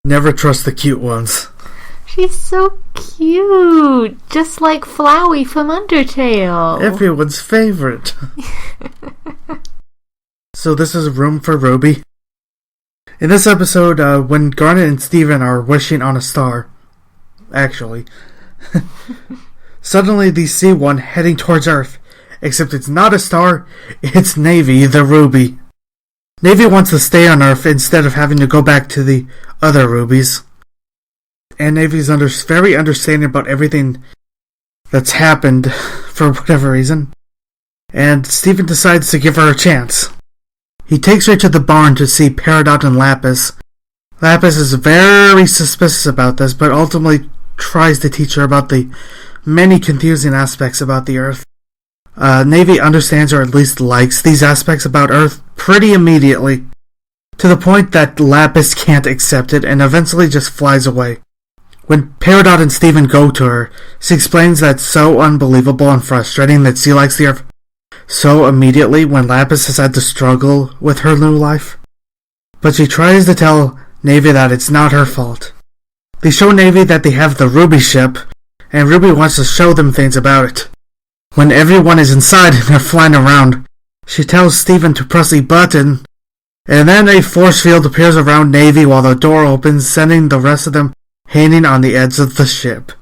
Never trust the cute ones. She's so cute. Just like Flowey from Undertale. Everyone's favorite. So this is Room for Ruby. In this episode, when Garnet and Steven are wishing on a star, actually, suddenly they see one heading towards Earth. Except it's not a star, it's Navy, the Ruby. Navy wants to stay on Earth instead of having to go back to the other Rubies. And Navy's very understanding about everything that's happened for whatever reason. And Steven decides to give her a chance. He takes her to the barn to see Peridot and Lapis. Lapis is very suspicious about this, but ultimately tries to teach her about the many confusing aspects about the Earth. Navy understands, or at least likes, these aspects about Earth pretty immediately, to the point that Lapis can't accept it and eventually just flies away. When Peridot and Steven go to her, she explains that it's so unbelievable and frustrating that she likes the Earth so immediately when Lapis has had to struggle with her new life. But she tries to tell Navy that it's not her fault. They show Navy that they have the Ruby ship, and Ruby wants to show them things about it. When everyone is inside and they're flying around, she tells Steven to press a button, and then a force field appears around Navy while the door opens, sending the rest of them hanging on the edge of the ship.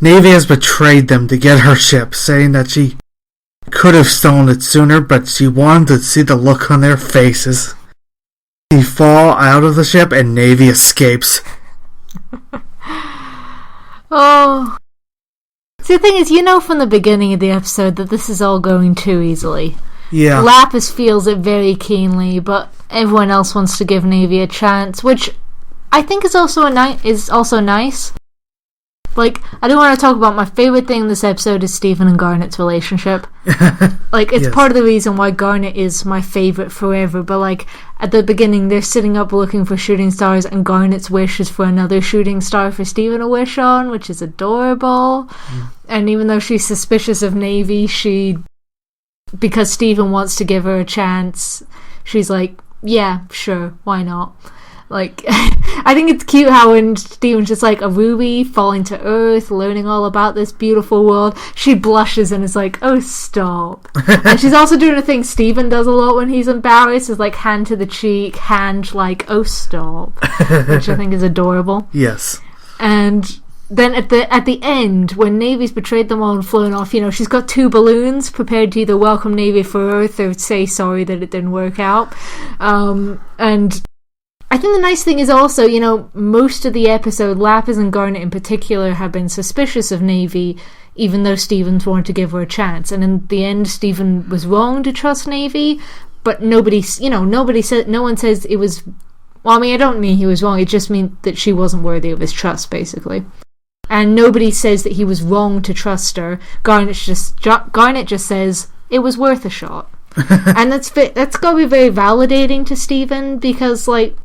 Navy has betrayed them to get her ship, saying that she could have stolen it sooner, but she wanted to see the look on their faces. They fall out of the ship and Navy escapes. Oh. See, the thing is, you know from the beginning of the episode that this is all going too easily. Yeah. Lapis feels it very keenly, but everyone else wants to give Navy a chance, which I think is also nice. Like, I don't want to talk about my favourite thing in this episode is Steven and Garnet's relationship. Like, it's part of the reason why Garnet is my favourite forever, but like, at the beginning they're sitting up looking for shooting stars and Garnet's wish is for another shooting star for Steven to wish on, which is adorable. And even though she's suspicious of Navy, because Steven wants to give her a chance, she's like, yeah, sure, why not? Like, I think it's cute how when Steven's just like a Ruby falling to Earth, learning all about this beautiful world, she blushes and is like, oh, stop. And she's also doing a thing Steven does a lot when he's embarrassed, is like hand to the cheek, hand like, oh, stop. Which I think is adorable. Yes. And then at the end, when Navy's betrayed them all and flown off, you know, she's got 2 balloons prepared to either welcome Navy for Earth or say sorry that it didn't work out. And I think the nice thing is also, you know, most of the episode, Lapis and Garnet in particular have been suspicious of Navy, even though Steven's wanted to give her a chance. And in the end, Steven was wrong to trust Navy, but no one says it was. Well, I mean, I don't mean he was wrong. It just means that she wasn't worthy of his trust, basically. And nobody says that he was wrong to trust her. Garnet just says it was worth a shot, and that's got to be very validating to Steven because, like,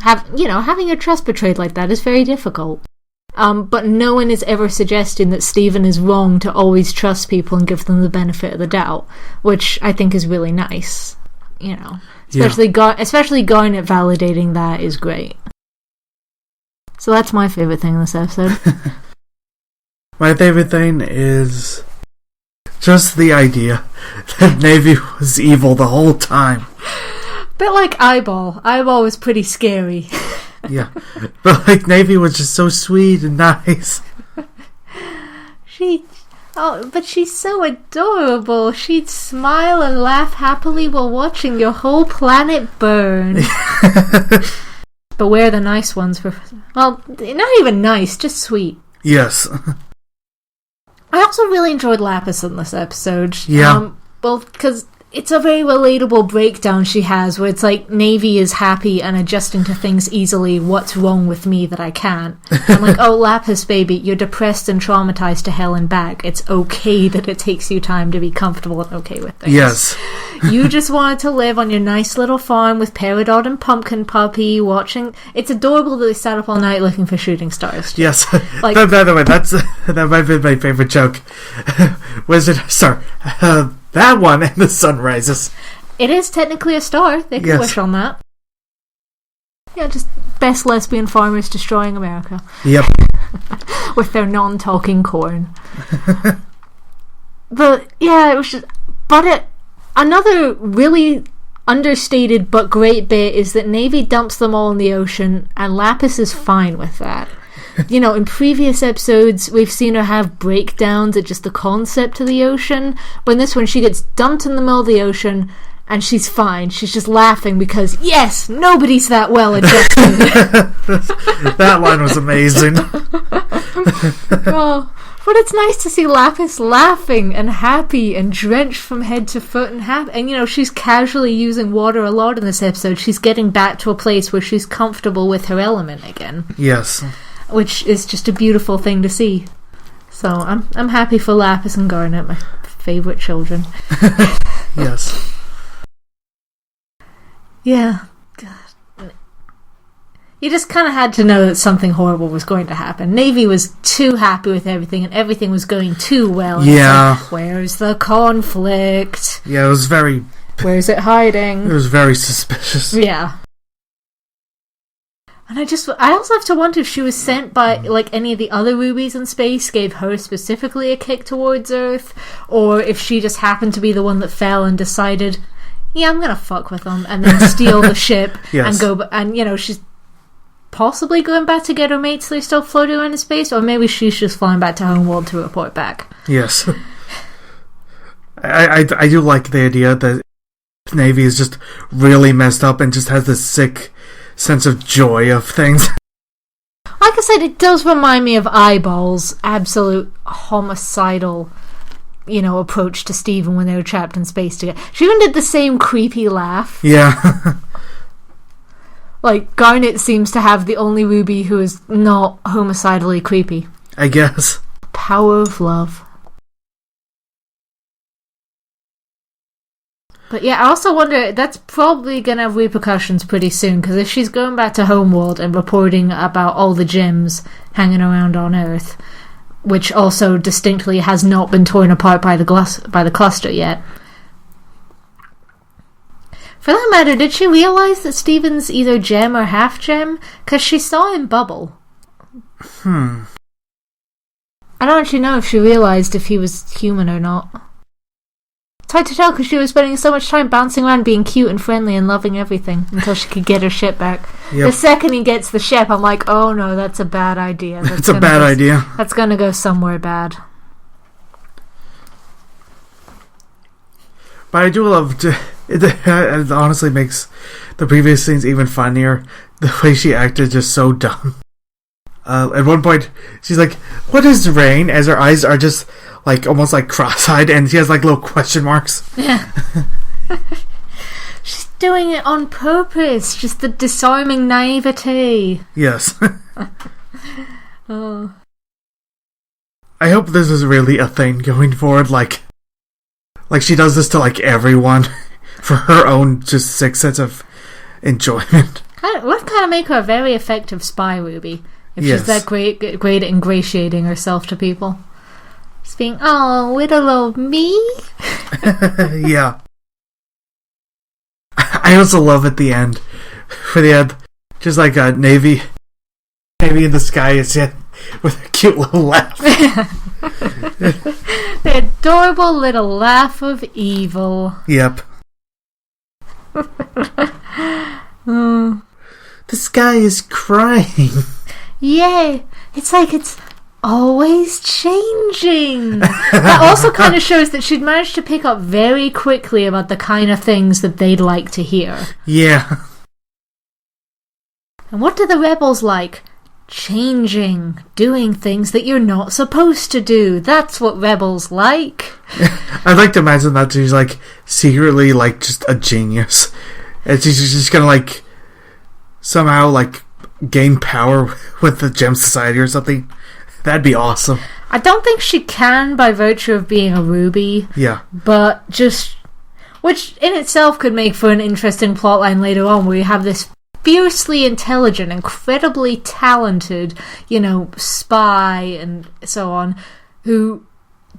having your trust betrayed like that is very difficult. But no one is ever suggesting that Steven is wrong to always trust people and give them the benefit of the doubt, which I think is really nice. You know, especially Garnet validating that is great. So that's my favourite thing in this episode. My favourite thing is just the idea that Navy was evil the whole time. Bit like Eyeball. Eyeball was pretty scary. Yeah. But like Navy was just so sweet and nice. But she's so adorable. She'd smile and laugh happily while watching your whole planet burn. But we're the nice ones. Well, not even nice, just sweet. Yes. I also really enjoyed Lapis in this episode. Yeah. Because it's a very relatable breakdown she has where it's like Navy is happy and adjusting to things easily. What's wrong with me that I can't? I'm like, oh, Lapis, baby, you're depressed and traumatized to hell and back. It's okay that it takes you time to be comfortable and okay with things. Yes. You just wanted to live on your nice little farm with Peridot and Pumpkin Puppy watching. It's adorable that they sat up all night looking for shooting stars. Yes. Like, by the way, that might be my favorite joke. That one and the sun rises. It is technically a star. They can wish on that. just best lesbian farmers destroying America. Yep. With their non-talking corn. But yeah, it was just. But another really understated but great bit is that Navy dumps them all in the ocean, and Lapis is fine with that. You know, in previous episodes, we've seen her have breakdowns at just the concept of the ocean. But in this one, she gets dumped in the middle of the ocean, and she's fine. She's just laughing because, yes, nobody's that well adjusted. That line was amazing. Oh, but it's nice to see Lapis laughing and happy and drenched from head to foot and happy. And, you know, she's casually using water a lot in this episode. She's getting back to a place where she's comfortable with her element again. Yes. Which is just a beautiful thing to see. So I'm happy for Lapis and Garnet, my favourite children. Yes. Yeah. God. You just kind of had to know that something horrible was going to happen. Navy was too happy with everything, and everything was going too well. And yeah. Like, where's the conflict? Yeah, it was very... Where's it hiding? It was very suspicious. Yeah. And I also have to wonder if she was sent by, like, any of the other rubies in space gave her specifically a kick towards Earth, or if she just happened to be the one that fell and decided, yeah, I'm gonna fuck with them, and then steal the ship. Yes. And go, and, you know, she's possibly going back to get her mates that are still floating around in space, or maybe she's just flying back to Homeworld to report back. Yes. I do like the idea that Navy is just really messed up and just has this sick sense of joy of things. Like I said, it does remind me of Eyeball's absolute homicidal, you know, approach to Steven when they were trapped in space together. She even did the same creepy laugh. Yeah. Like, Garnet seems to have the only ruby who is not homicidally creepy. I guess. Power of love. But yeah, I also wonder, that's probably going to have repercussions pretty soon, because if she's going back to Homeworld and reporting about all the gems hanging around on Earth, which also distinctly has not been torn apart by the cluster yet. For that matter, did she realise that Steven's either gem or half gem? Because she saw him bubble. I don't actually know if she realised if he was human or not. It's hard to tell because she was spending so much time bouncing around being cute and friendly and loving everything until she could get her ship back. Yep. The second he gets the ship, I'm like, oh no, that's a bad idea. It's a bad idea. That's going to go somewhere bad. But I do love... It honestly makes the previous scenes even funnier. The way she acted just so dumb. At one point, she's like, what is rain? As her eyes are just... like almost like cross-eyed, and she has like little question marks. Yeah. She's doing it on purpose. Just the disarming naivete. Yes. Oh. I hope this is really a thing going forward. Like she does this to like everyone for her own just sick sense of enjoyment. Would kind of make her a very effective spy ruby if she's that great at ingratiating herself to people. Just being, oh, little old me. Yeah. I also love at the end, for the end, just like a Navy in the sky is yet with a cute little laugh. The adorable little laugh of evil. Yep. Oh. The sky is crying. Yeah, it's like it's always changing. That also kind of shows that she'd managed to pick up very quickly about the kind of things that they'd like to hear. Yeah. And what do the rebels like? Changing, doing things that you're not supposed to do. That's what rebels like. I'd like to imagine that she's like secretly like just a genius, and she's just gonna like somehow like gain power with the Gem Society or something. That'd be awesome. I don't think she can by virtue of being a ruby. Yeah. But just... which in itself could make for an interesting plotline later on where you have this fiercely intelligent, incredibly talented, you know, spy and so on, who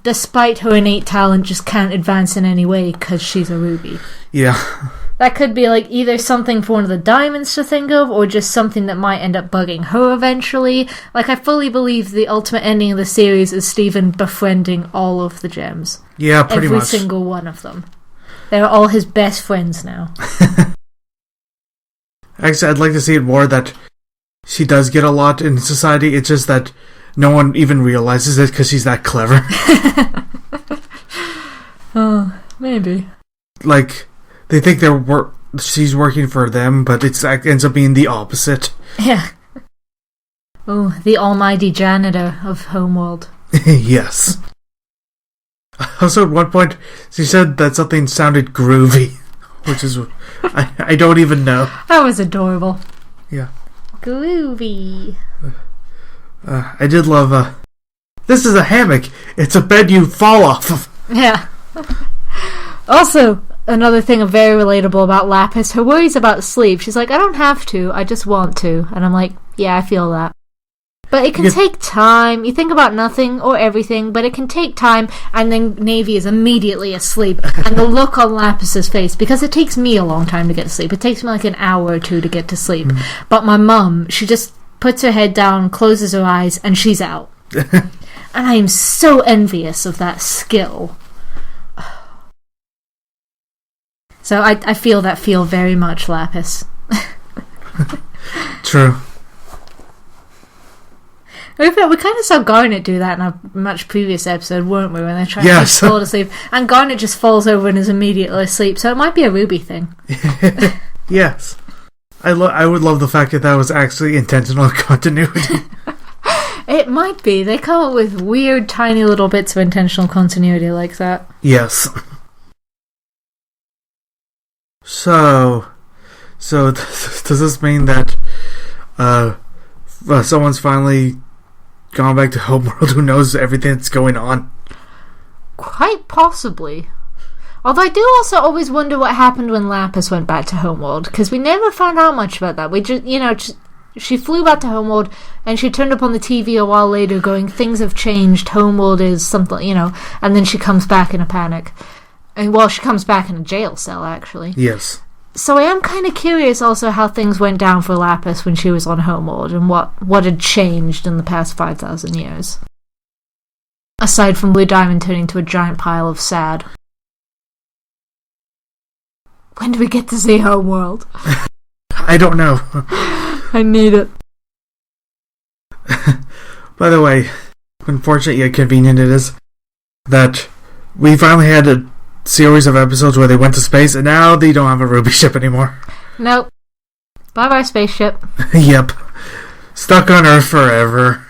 despite her innate talent, just can't advance in any way because she's a ruby. Yeah. That could be like either something for one of the diamonds to think of, or just something that might end up bugging her eventually. Like, I fully believe the ultimate ending of the series is Steven befriending all of the gems. Yeah, pretty much. Every single one of them. They're all his best friends now. Actually, I'd like to see it more that she does get a lot in society. It's just that no one even realizes it because she's that clever. Oh, maybe. Like, they think she's working for them, but it ends up being the opposite. Yeah. Oh, the almighty janitor of Homeworld. Yes. Also, at one point, she said that something sounded groovy, which is... I don't even know. That was adorable. Yeah. Groovy. I did love... this is a hammock. It's a bed you fall off of. Yeah. Also, another thing very relatable about Lapis, her worries about sleep. She's like, I don't have to, I just want to. And I'm like, yeah, I feel that. But it can take time. You think about nothing or everything, but it can take time, and then Navy is immediately asleep. And the look on Lapis's face, because it takes me a long time to get to sleep. It takes me like an hour or two to get to sleep. But my mum, she just puts her head down, closes her eyes, and she's out. And I am so envious of that skill. So I feel very much, Lapis. True. We kind of saw Garnet do that in a much previous episode, weren't we? When they're trying to fall to sleep. And Garnet just falls over and is immediately asleep. So it might be a Ruby thing. Yes. I would love the fact that was actually intentional continuity. It might be. They come up with weird, tiny little bits of intentional continuity like that. Yes. So does this mean that someone's finally gone back to Homeworld who knows everything that's going on? Quite possibly. Although I do also always wonder what happened when Lapis went back to Homeworld, because we never found out much about that. We just, she flew back to Homeworld, and she turned up on the TV a while later going, things have changed, Homeworld is something, and then she comes back in a panic. And, well, she comes back in a jail cell, actually. Yes. So I am kind of curious also how things went down for Lapis when she was on Homeworld, and what had changed in the past 5,000 years. Aside from Blue Diamond turning to a giant pile of sad. When do we get to see Homeworld? I don't know. I need it. By the way, unfortunate yet convenient it is that we finally had a series of episodes where they went to space, and now they don't have a Ruby ship anymore. Nope. Bye-bye, spaceship. Yep. Stuck on Earth forever.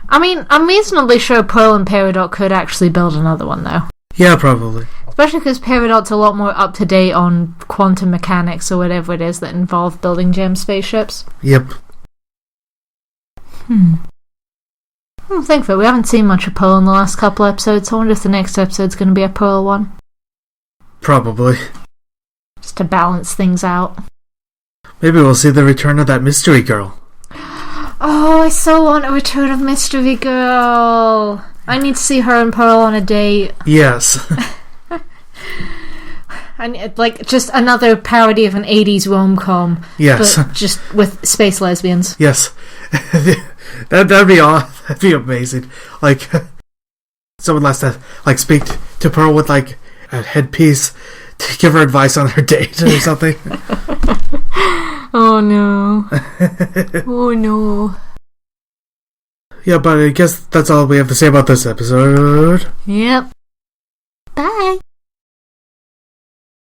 I mean, I'm reasonably sure Pearl and Peridot could actually build another one, though. Yeah, probably. Especially because Peridot's a lot more up-to-date on quantum mechanics or whatever it is that involve building gem spaceships. Yep. I don't think so. We haven't seen much of Pearl in the last couple episodes, so I wonder if the next episode's going to be a Pearl one. Probably. Just to balance things out. Maybe we'll see the return of that mystery girl. Oh, I so want a return of Mystery Girl. I need to see her and Pearl on a date. Yes. And like just another parody of an 80s rom-com. Yes. But just with space lesbians. Yes. That'd be that'd be amazing. Like someone has to like speak to Pearl with like a headpiece to give her advice on her date or something. Oh no. Oh no. Yeah, but I guess that's all we have to say about this episode. Yep. Bye.